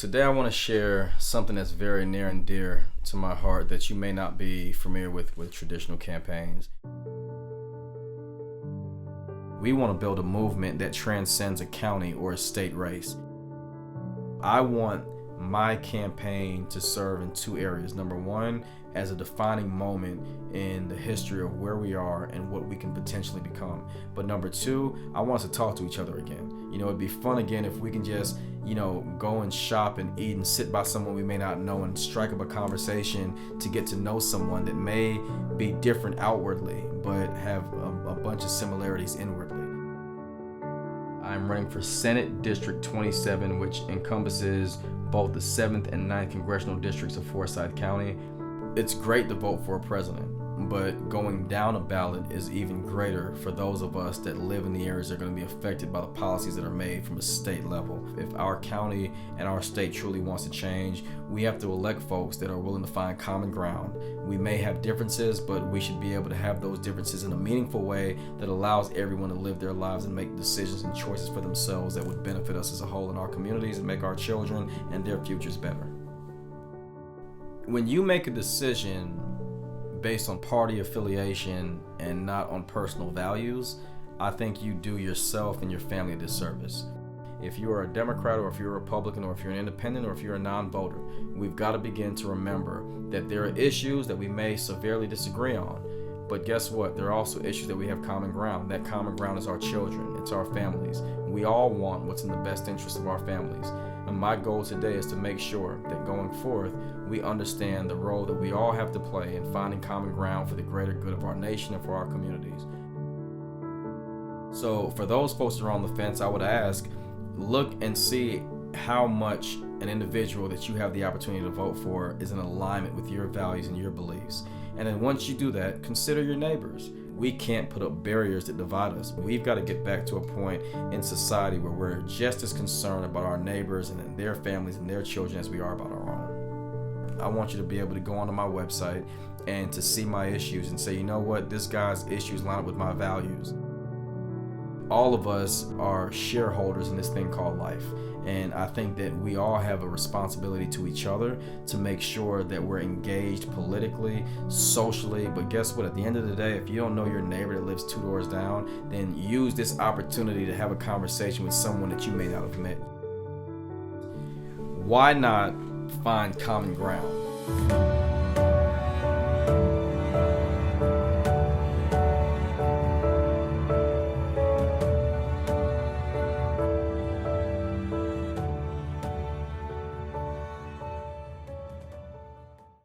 Today I want to share something that's very near and dear to my heart that you may not be familiar with traditional campaigns. We want to build a movement that transcends a county or a state race. I want my campaign to serve in two areas. Number one, as a defining moment in the history of where we are and what we can potentially become. But number two, I want us to talk to each other again. It'd be fun again if we can just, go and shop and eat and sit by someone we may not know and strike up a conversation to get to know someone that may be different outwardly, but have a bunch of similarities inwardly. I'm running for Senate District 27, which encompasses both the 7th and 9th congressional districts of Forsyth County. It's great to vote for a president, but going down a ballot is even greater for those of us that live in the areas that are going to be affected by the policies that are made from a state level. If our county and our state truly wants to change, we have to elect folks that are willing to find common ground. We may have differences, but we should be able to have those differences in a meaningful way that allows everyone to live their lives and make decisions and choices for themselves that would benefit us as a whole in our communities and make our children and their futures better. When you make a decision based on party affiliation and not on personal values, I think you do yourself and your family a disservice. If you are a Democrat, or if you're a Republican, or if you're an independent, or if you're a non-voter, we've got to begin to remember that there are issues that we may severely disagree on. But guess what? There are also issues that we have common ground. That common ground is our children. It's our families. We all want what's in the best interest of our families. And my goal today is to make sure that going forth, we understand the role that we all have to play in finding common ground for the greater good of our nation and for our communities. So for those folks that are on the fence, I would ask, look and see how much an individual that you have the opportunity to vote for is in alignment with your values and your beliefs. And then once you do that, consider your neighbors. We can't put up barriers that divide us. We've got to get back to a point in society where we're just as concerned about our neighbors and their families and their children as we are about our own. I want you to be able to go onto my website and to see my issues and say, you know what, this guy's issues line up with my values. All of us are shareholders in this thing called life. And I think that we all have a responsibility to each other to make sure that we're engaged politically, socially. But guess what? At the end of the day, if you don't know your neighbor that lives 2 doors down, then use this opportunity to have a conversation with someone that you may not have met. Why not find common ground?